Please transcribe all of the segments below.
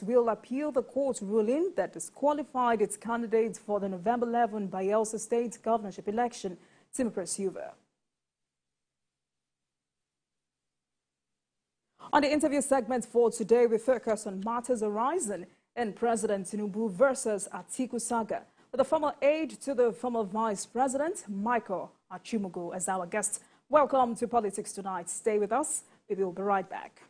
will appeal the court's ruling that disqualified its candidates for the November 11 Bayelsa State governorship election, Timothy Silva. On the interview segment for today, we focus on matters arising in President Tinubu versus Atiku saga, with the former aide to the former Vice President, Michael Achumugu, as our guest. Welcome to Politics Tonight. Stay with us. We will be right back.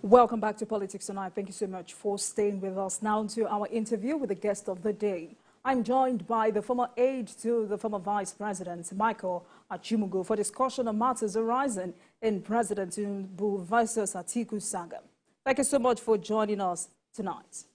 Welcome back to Politics Tonight. Thank you so much for staying with us. Now to our interview with the guest of the day. I'm joined by the former aide to the former Vice President, Michael Achumugu, for discussion on matters arising in President Tinubu versus Atiku saga. Thank you so much for joining us tonight.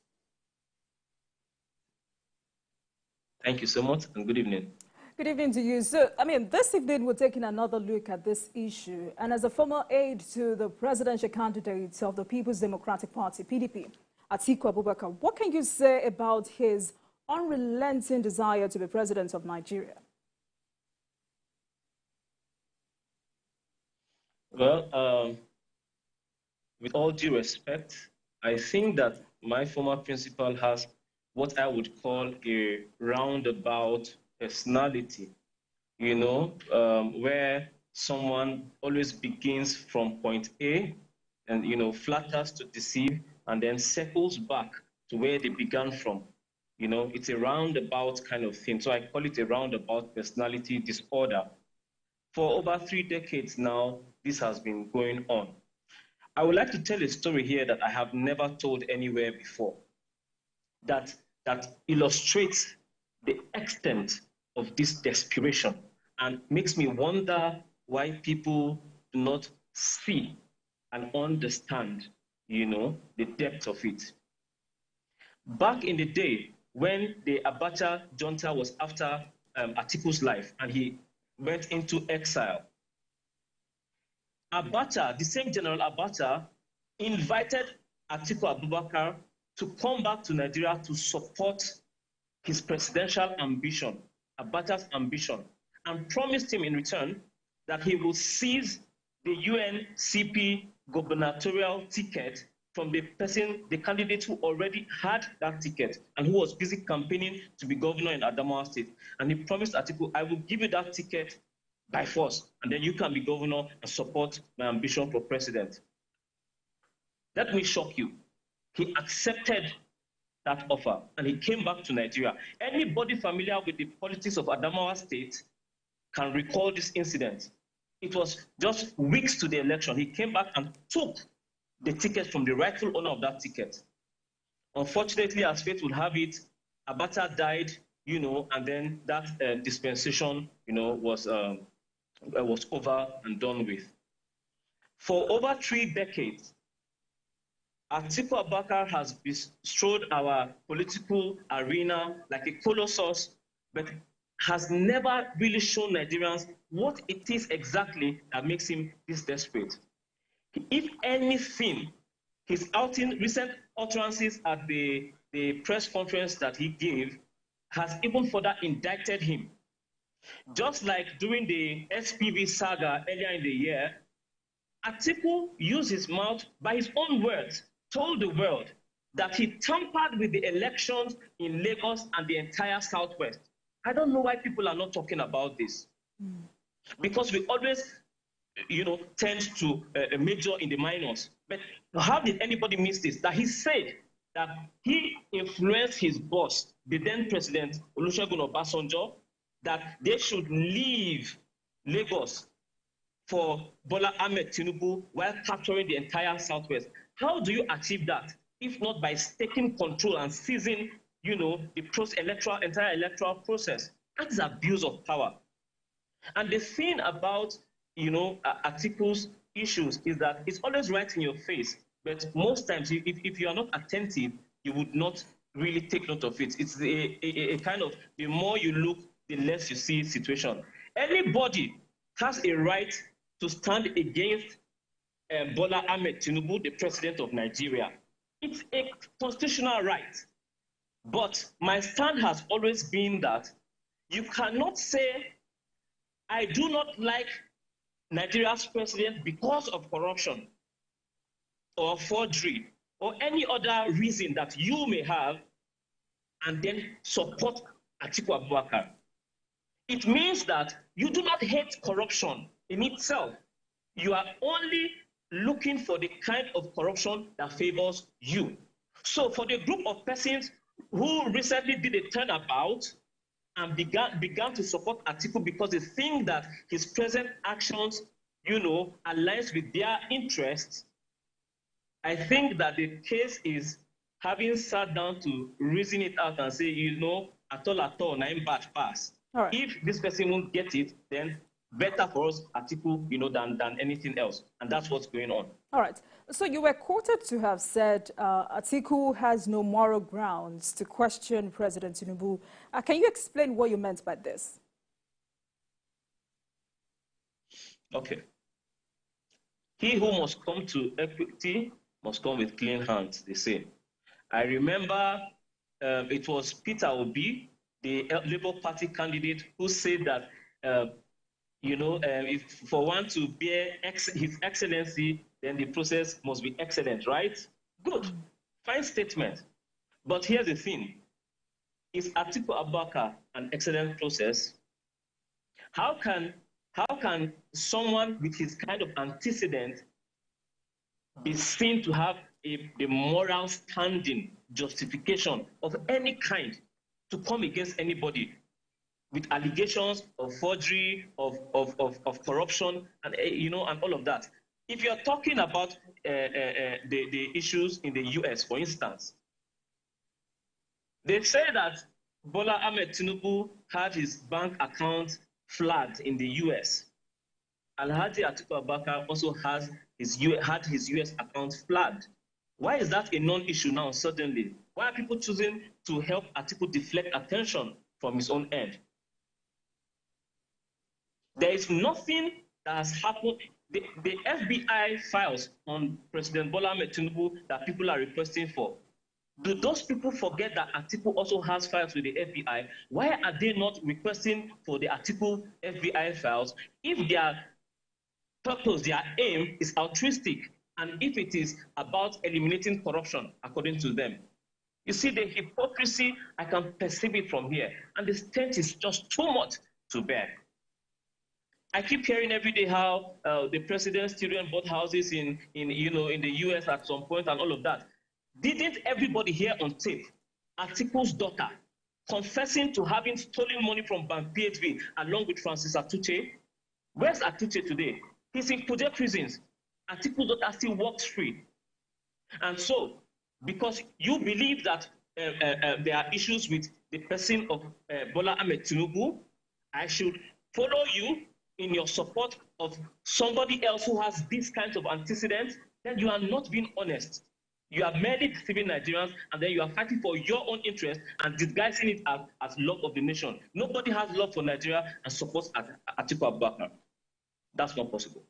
Thank you so much, and good evening. Good evening to you. So, this evening we're taking another look at this issue. And as a former aide to the presidential candidate of the People's Democratic Party, PDP, Atiku Abubakar, what can you say about his unrelenting desire to be president of Nigeria? Well, with all due respect, I think that my former principal has what I would call a roundabout personality, where someone always begins from point A and, flatters to deceive and then circles back to where they began from. It's a roundabout kind of thing. So I call it a roundabout personality disorder. For over 3 decades now, this has been going on. I would like to tell a story here that I have never told anywhere before, that illustrates the extent of this desperation and makes me wonder why people do not see and understand, the depth of it. Back in the day, when the Abacha junta was after Atiku's life and he went into exile, Abacha, the same General Abacha, invited Atiku Abubakar to come back to Nigeria to support his presidential ambition, Abacha's ambition, and promised him in return that he will seize the UNCP gubernatorial ticket from the candidate who already had that ticket and who was busy campaigning to be governor in Adamawa State. And he promised Atiku, I will give you that ticket by force, and then you can be governor and support my ambition for president. Let me shock you. He accepted that offer, and he came back to Nigeria. Anybody familiar with the politics of Adamawa State can recall this incident. It was just weeks to the election. He came back and took the ticket from the rightful owner of that ticket. Unfortunately, as fate would have it, Abacha died, and then that dispensation, was over and done with. For over 3 decades, Atiku Abubakar has bestrode our political arena like a colossus, but has never really shown Nigerians what it is exactly that makes him this desperate. If anything, his recent utterances at the press conference that he gave has even further indicted him. Just like during the SPV saga earlier in the year, Atiku used his mouth, by his own words, told the world that he tampered with the elections in Lagos and the entire Southwest. I don't know why people are not talking about this. Because we always, tend to major in the minors. But how did anybody miss this? That he said that he influenced his boss, the then President Olusegun Obasanjo, that they should leave Lagos for Bola Ahmed Tinubu while capturing the entire Southwest. How do you achieve that, if not by taking control and seizing, the entire electoral process? That is abuse of power. And the thing about, Atiku's issues is that it's always right in your face, but most times, if you are not attentive, you would not really take note of it. It's a kind of, the more you look, the less you see situation. Anybody has a right to stand against Bola Ahmed Tinubu, the president of Nigeria. It's a constitutional right. But my stand has always been that you cannot say, I do not like Nigeria's president because of corruption or forgery or any other reason that you may have, and then support Atiku Abubakar. It means that you do not hate corruption in itself. You are only looking for the kind of corruption that favors you. So for the group of persons who recently did a turnabout and began to support Atiku because they think that his present actions, aligns with their interests, I think that the case is having sat down to reason it out and say, at all, na him bad pass. Right. If this person won't get it, then better for us, Atiku, than anything else. And that's what's going on. All right. So you were quoted to have said Atiku has no moral grounds to question President Tinubu. Can you explain what you meant by this? Okay. He who must come to equity must come with clean hands, they say. I remember it was Peter Obi, the Labour Party candidate, who said that, if for one to bear his excellency, then the process must be excellent, right? Good, fine statement. But here's the thing. Is Atiku Abubakar an excellent process? How can someone with his kind of antecedent be seen to have the moral standing, justification of any kind to come against anybody with allegations of forgery, of corruption, and and all of that? If you're talking about the issues in the US, for instance, they say that Bola Ahmed Tinubu had his bank account flagged in the US. Alhaji Atiku Abubakar also had his US account flagged. Why is that a non-issue now suddenly? Why are people choosing to help Atiku deflect attention from his own end? There is nothing that has happened. The FBI files on President Bola Ahmed Tinubu that people are requesting for, do those people forget that Atiku also has files with the FBI? Why are they not requesting for the Atiku FBI files if their purpose, their aim is altruistic, and if it is about eliminating corruption, according to them? You see, the hypocrisy, I can perceive it from here, and the stench is just too much to bear. I keep hearing every day how the president's children bought houses in the US at some point and all of that. Didn't everybody hear on tape Atiku's daughter confessing to having stolen money from Bank PHB along with Francis Atuche? Where's Atuche today? He's in Kuje prisons. Atiku's daughter still walks free. And so, because you believe that there are issues with the person of Bola Ahmed Tinubu, I should follow you in your support of somebody else who has these kinds of antecedents, then you are not being honest. You are merely deceiving Nigerians, and then you are fighting for your own interest and disguising it as love of the nation. Nobody has love for Nigeria and supports Atiku Abubakar. That's not possible.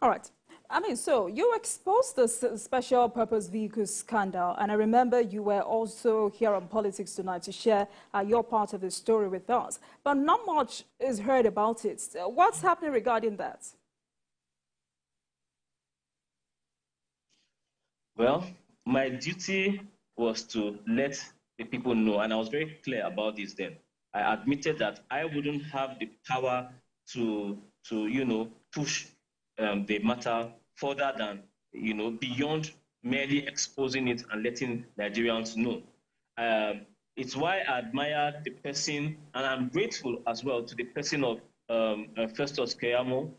All right. I mean, so you exposed the special purpose vehicle scandal, and I remember you were also here on Politics Tonight to share your part of the story with us. But not much is heard about it. What's happening regarding that? Well, my duty was to let the people know, and I was very clear about this then. I admitted that I wouldn't have the power to push the matter further than, beyond merely exposing it and letting Nigerians know. It's why I admire the person, and I'm grateful as well to the person of Festus Keyamo,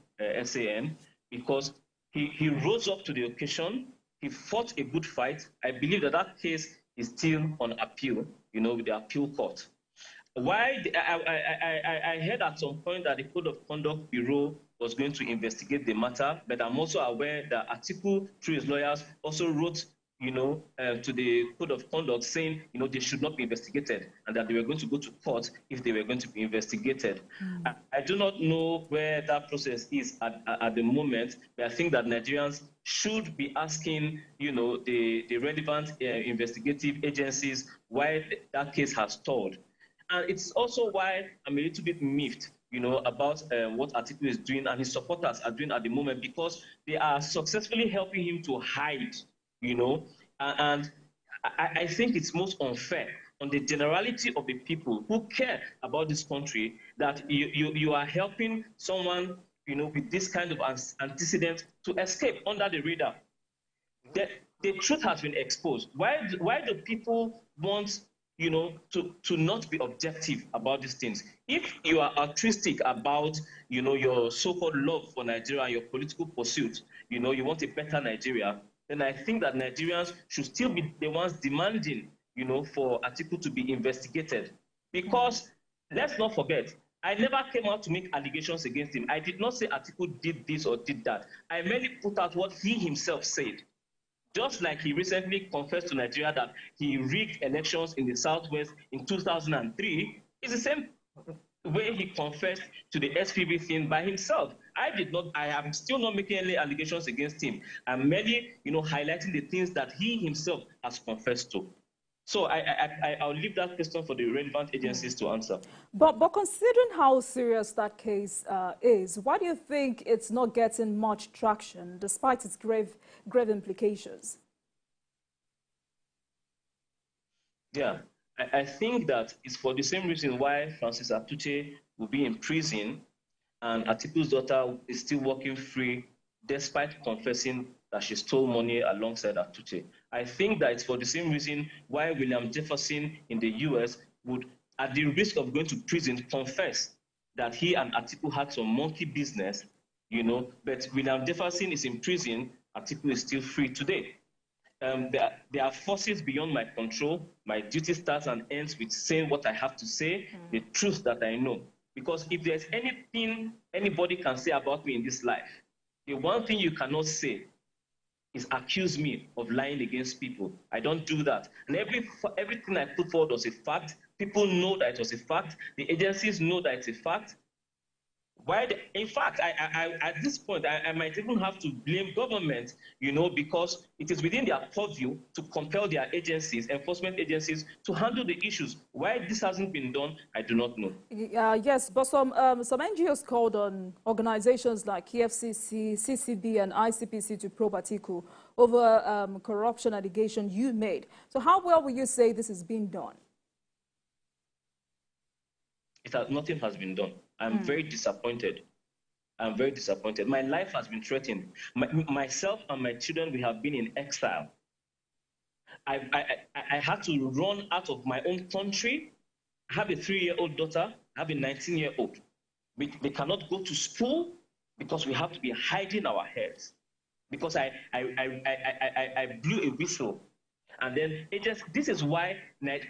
SAN, because he rose up to the occasion. He fought a good fight. I believe that case is still on appeal, with the appeal court. Why I heard at some point that the Code of Conduct Bureau was going to investigate the matter, but I'm also aware that Atiku, through his lawyers, also wrote to the code of conduct saying, they should not be investigated and that they were going to go to court if they were going to be investigated. I do not know where that process is at the moment, but I think that Nigerians should be asking, the relevant investigative agencies why that case has stalled. And it's also why I'm a little bit miffed, about what Atiku is doing and his supporters are doing at the moment, because they are successfully helping him to hide, and I think it's most unfair on the generality of the people who care about this country that you are helping someone, with this kind of antecedent to escape under the radar. The truth has been exposed. Why do people want, to not be objective about these things? If you are altruistic about, your so-called love for Nigeria, your political pursuit, you want a better Nigeria, then I think that Nigerians should still be the ones demanding, for Atiku to be investigated. Because let's not forget, I never came out to make allegations against him. I did not say Atiku did this or did that. I merely put out what he himself said. Just like he recently confessed to Nigeria that he rigged elections in the Southwest in 2003, it's the same way he confessed to the SPV thing by himself. I am still not making any allegations against him. I'm merely, highlighting the things that he himself has confessed to. So I'll leave that question for the relevant agencies to answer. But considering how serious that case is, why do you think it's not getting much traction despite its grave implications? Yeah, I think that it's for the same reason why Francis Atuche will be in prison and Atiku's daughter is still walking free despite confessing that she stole money alongside Atuche. I think that it's for the same reason why William Jefferson in the US would, at the risk of going to prison, confess that he and Atiku had some monkey business, but William Jefferson is in prison, Atiku is still free today. There are forces beyond my control. My duty starts and ends with saying what I have to say, the truth that I know. Because if there's anything anybody can say about me in this life, the one thing you cannot say is accuse me of lying against people. I don't do that. And everything I put forward was a fact. People know that it was a fact. The agencies know that it's a fact. In fact, at this point, I might even have to blame government, because it is within their purview to compel their agencies, enforcement agencies, to handle the issues. Why this hasn't been done, I do not know. Yes, but some NGOs called on organizations like EFCC, CCB, and ICPC to probe Atiku over corruption allegation you made. So how well will you say this is being done? Nothing has been done. I'm very disappointed. I'm very disappointed. My life has been threatened. Myself and my children, we have been in exile. I had to run out of my own country. I have a 3-year-old daughter. I have a 19-year-old. They cannot go to school because we have to be hiding our heads. Because I blew a whistle. And then this is why the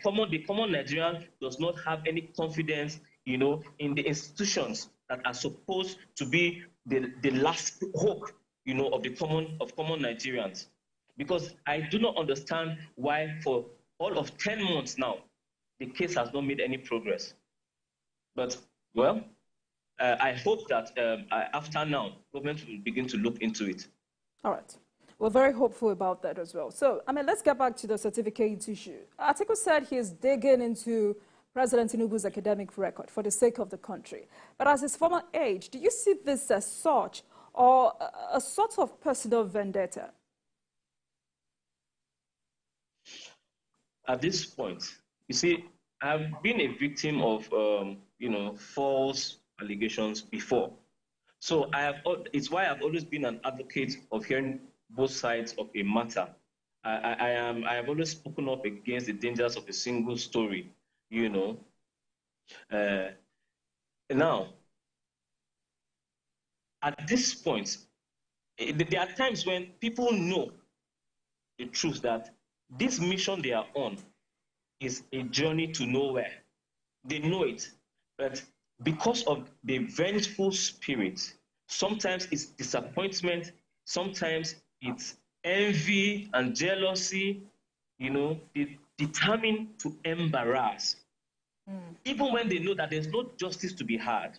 common Nigerian does not have any confidence, in the institutions that are supposed to be the last hope, of common Nigerians. Because I do not understand why for all of 10 months now, the case has not made any progress. But, well, I hope that after now, government will begin to look into it. All right. We're very hopeful about that as well. So, let's get back to the certificate issue. Atiku said he is digging into President Tinubu's academic record for the sake of the country. But as his former aide, do you see this as such or a sort of personal vendetta? At this point, you see, I've been a victim of, false allegations before. So it's why I've always been an advocate of hearing both sides of a matter. I have always spoken up against the dangers of a single story, Now, at this point, there are times when people know the truth that this mission they are on is a journey to nowhere. They know it, but because of the vengeful spirit, sometimes it's disappointment, sometimes it's envy and jealousy, they determine to embarrass. Even when they know that there's no justice to be had,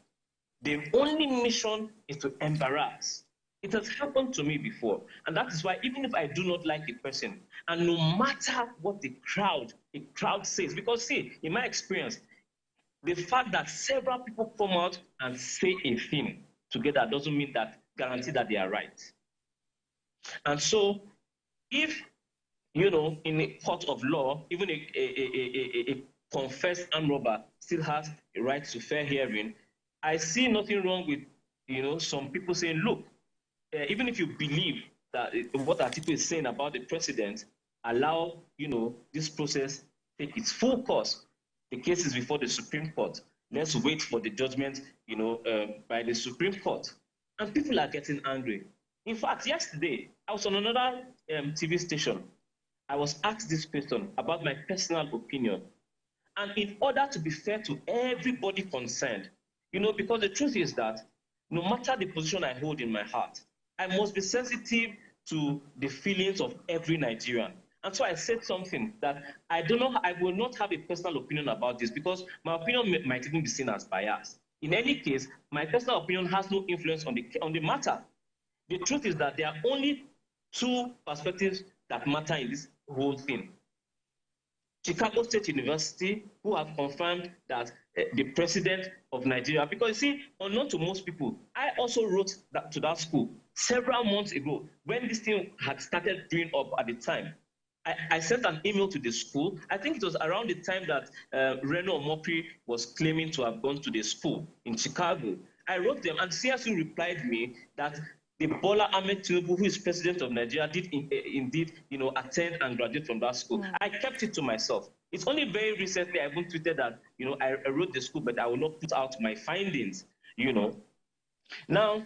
their only mission is to embarrass. It has happened to me before. And that is why even if I do not like a person, and no matter what a crowd says, because see, in my experience, the fact that several people come out and say a thing together doesn't mean that guarantee that they are right. And so if, in a court of law, even a confessed armed robber still has a right to fair hearing, I see nothing wrong with, some people saying, look, even if you believe that what Atiku is saying about the president, allow, this process take its full course. The case is before the Supreme Court. Let's wait for the judgment, by the Supreme Court. And people are getting angry. In fact, yesterday, I was on another TV station. I was asked this question about my personal opinion. And in order to be fair to everybody concerned, because the truth is that no matter the position I hold in my heart, I must be sensitive to the feelings of every Nigerian. And so I said something that I will not have a personal opinion about this because my opinion might even be seen as biased. In any case, my personal opinion has no influence on the matter. The truth is that there are only two perspectives that matter in this whole thing. Chicago State University, who have confirmed that the president of Nigeria, because you see, unknown to most people, I also wrote to that school several months ago when this thing had started brewing up at the time. I sent an email to the school. I think it was around the time that Reno Omopri was claiming to have gone to the school in Chicago. I wrote them, and CSU replied me that the Bola Ahmed Tinubu, who is president of Nigeria, did indeed, attend and graduate from that school. I kept it to myself. It's only very recently I even tweeted that, I wrote the school, but I will not put out my findings, Now,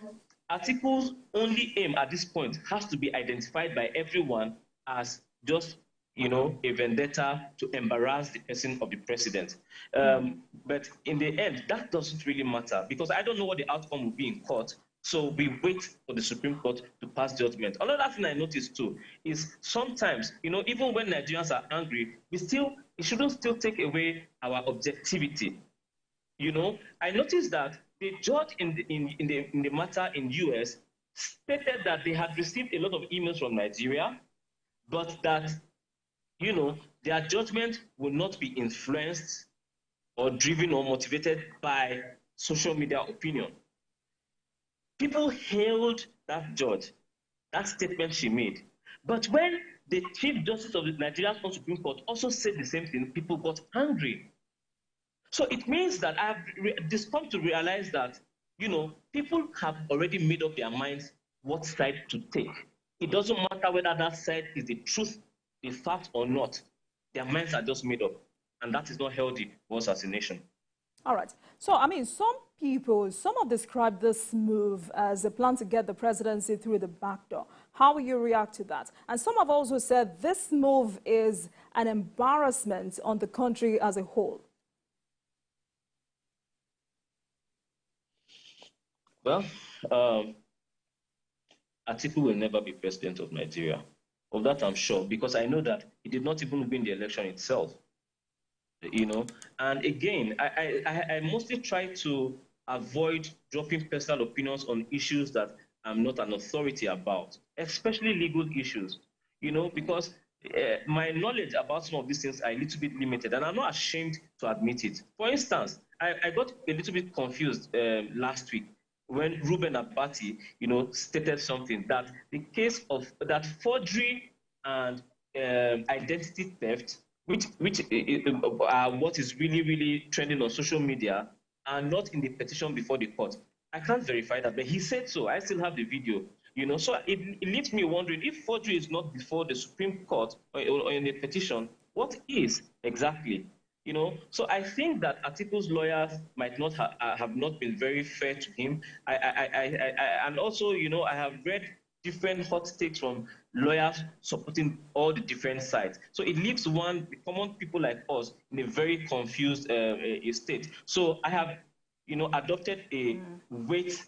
Atiku's only aim at this point has to be identified by everyone as just, a vendetta to embarrass the person of the president. But in the end, that doesn't really matter because I don't know what the outcome will be in court. So we wait for the Supreme Court to pass judgment. Another thing I noticed too is sometimes, even when Nigerians are angry, it shouldn't still take away our objectivity. I noticed that the judge in the matter in US stated that they had received a lot of emails from Nigeria, but that, their judgment will not be influenced or driven or motivated by social media opinion. People hailed that judge, that statement she made. But when the Chief Justice of the Nigerian Supreme Court also said the same thing, people got angry. So it means that I've just come to realize that, people have already made up their minds what side to take. It doesn't matter whether that side is the truth, the fact or not. Their minds are just made up. And that is not healthy for us as a nation. All right. So, some have described this move as a plan to get the presidency through the back door. How will you react to that? And some have also said this move is an embarrassment on the country as a whole. Well, Atiku will never be president of Nigeria. Of that, I'm sure, because I know that he did not even win the election itself. And again, I mostly try to avoid dropping personal opinions on issues that I'm not an authority about, especially legal issues, because my knowledge about some of these things are a little bit limited, and I'm not ashamed to admit it. For instance, I got a little bit confused last week when Ruben Abati, stated something that the case of that forgery and identity theft, which are what is really, really trending on social media, are not in the petition before the court. I can't verify that, but he said so. I still have the video. So it leaves me wondering if forgery is not before the Supreme Court or in the petition, what is exactly? So I think that Atiku's lawyers might not have not been very fair to him. And also, I have read different hot takes from lawyers supporting all the different sides. So it leaves the common people like us in a very confused state. So I have, adopted a wait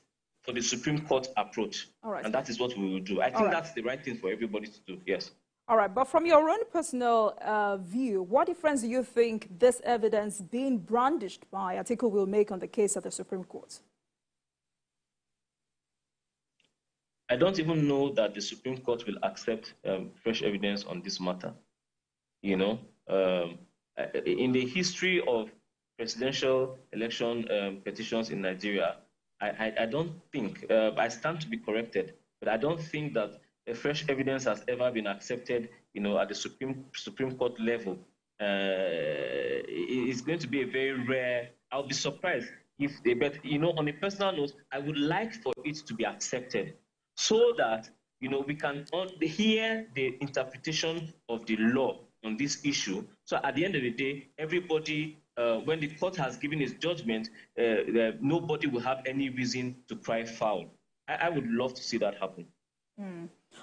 for the Supreme Court approach. All right. And that is what we will do. I think that's the right thing for everybody to do, yes. All right, but from your own personal view, what difference do you think this evidence being brandished by Atiku will make on the case at the Supreme Court? I don't even know that the Supreme Court will accept fresh evidence on this matter. You know, in the history of presidential election petitions in Nigeria, I don't think, I stand to be corrected, but I don't think that fresh evidence has ever been accepted, you know, at the Supreme Court level. It's going to be a very rare. I'll be surprised if they, but you know, on a personal note, I would like for it to be accepted so that, you know, we can hear the interpretation of the law on this issue. So at the end of the day, everybody, when the court has given its judgment, nobody will have any reason to cry foul. I would love to see that happen.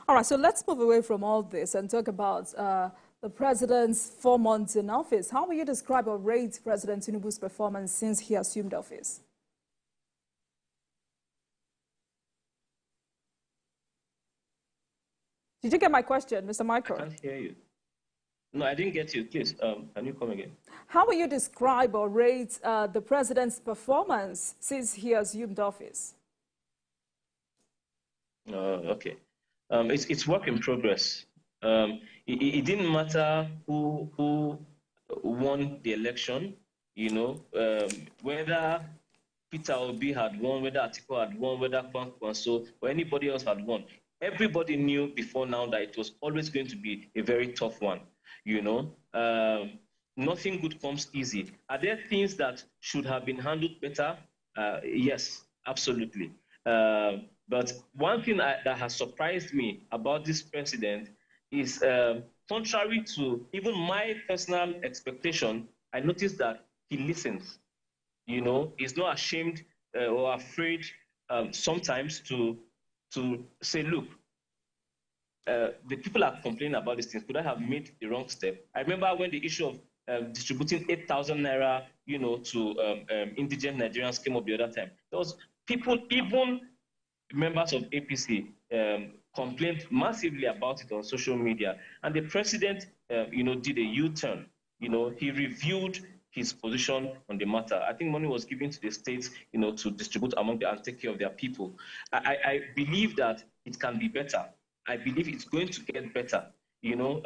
All right, so let's move away from all this and talk about the president's 4 months in office. How will you describe or rate President Tinubu's performance since he assumed office? Did you get my question, Mr. Michael? I can't hear you. No, I didn't get you. Please, can you come again? How will you describe or rate the president's performance since he assumed office? Okay. It's work in progress. It didn't matter who won the election, you know, whether Peter Obi had won, whether Atiku had won, whether Kwankwaso or anybody else had won. Everybody knew before now that it was always going to be a very tough one, you know. Nothing good comes easy. Are there things that should have been handled better? Yes, absolutely. But one thing that has surprised me about this president is, contrary to even my personal expectation, I noticed that he listens. You know, he's not ashamed or afraid sometimes to say, look, the people are complaining about these things. Could I have made the wrong step? I remember when the issue of distributing 8,000 naira, you know, to indigent Nigerians came up the other time. There was people, even members of APC, complained massively about it on social media. And the president, you know, did a U-turn. You know, he reviewed his position on the matter. I think money was given to the states, you know, to distribute among them and take care of their people. I believe that it can be better. I believe it's going to get better. You know,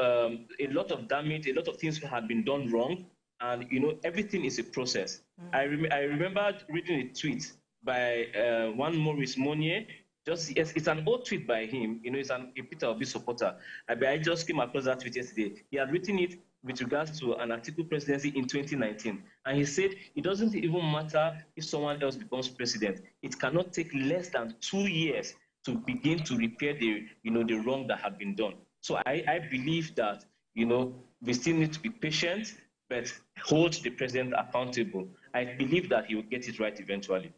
a lot of damage, a lot of things had been done wrong, and you know, everything is a process. I remember reading a tweet by one Maurice Monnier. It's an old tweet by him. You know, it's a Peter Obi supporter. I just came across that tweet yesterday. He had written it with regards to an Atiku presidency in 2019. And he said, it doesn't even matter if someone else becomes president. It cannot take less than 2 years to begin to repair the, you know, the wrong that had been done. So I believe that, you know, we still need to be patient, but hold the president accountable. I believe that he will get it right eventually.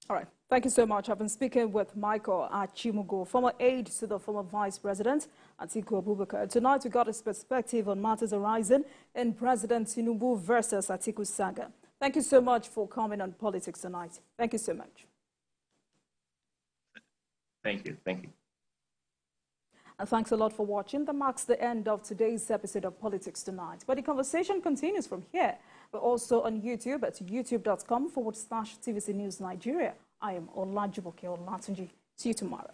All right. Thank you so much. I've been speaking with Michael Achimugo, former aide to the former Vice President, Atiku Abubakar. Tonight, we got his perspective on matters arising in President Tinubu versus Atiku saga. Thank you so much for coming on Politics Tonight. Thank you so much. Thank you. Thank you. And thanks a lot for watching. That marks the end of today's episode of Politics Tonight. But the conversation continues from here. We're also on YouTube at youtube.com/TVC News Nigeria. I am Olajumoke Olatunji. See you tomorrow.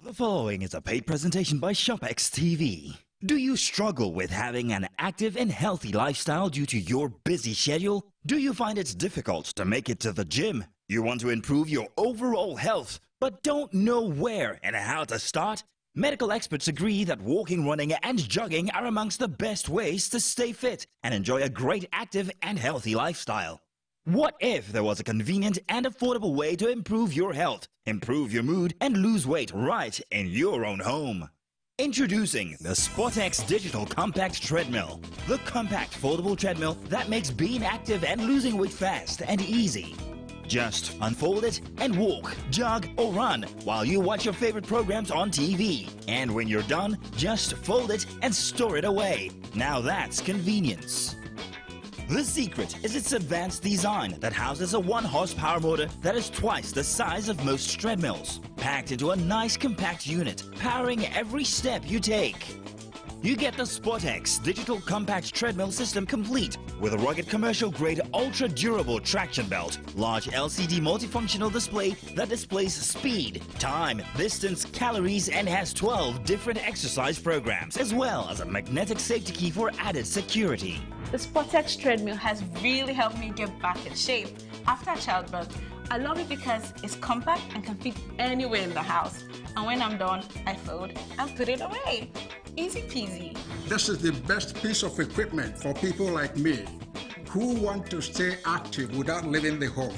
The following is a paid presentation by ShopX TV. Do you struggle with having an active and healthy lifestyle due to your busy schedule? Do you find it's difficult to make it to the gym? You want to improve your overall health, but don't know where and how to start? Medical experts agree that walking, running, and jogging are amongst the best ways to stay fit and enjoy a great active and healthy lifestyle. What if there was a convenient and affordable way to improve your health, improve your mood, and lose weight right in your own home? Introducing the SportX Digital Compact Treadmill, the compact foldable treadmill that makes being active and losing weight fast and easy. Just unfold it and walk, jog, or run while you watch your favorite programs on TV. And when you're done, just fold it and store it away. Now that's convenience. The secret is its advanced design that houses a 1-horsepower motor that is twice the size of most treadmills, packed into a nice compact unit, powering every step you take. You get the SportX digital compact treadmill system complete with a rugged commercial-grade ultra-durable traction belt, large LCD multifunctional display that displays speed, time, distance, calories, and has 12 different exercise programs, as well as a magnetic safety key for added security. The SportX treadmill has really helped me get back in shape after childbirth. I love it because it's compact and can fit anywhere in the house. And when I'm done, I fold and put it away. Easy peasy. This is the best piece of equipment for people like me who want to stay active without leaving the home.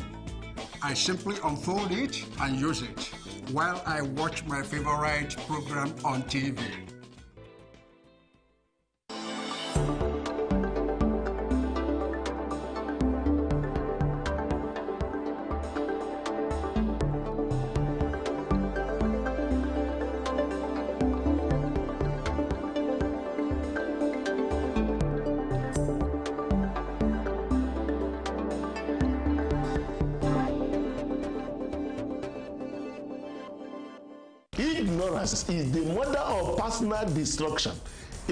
I simply unfold it and use it while I watch my favorite program on TV. Ignorance is the mother of personal destruction.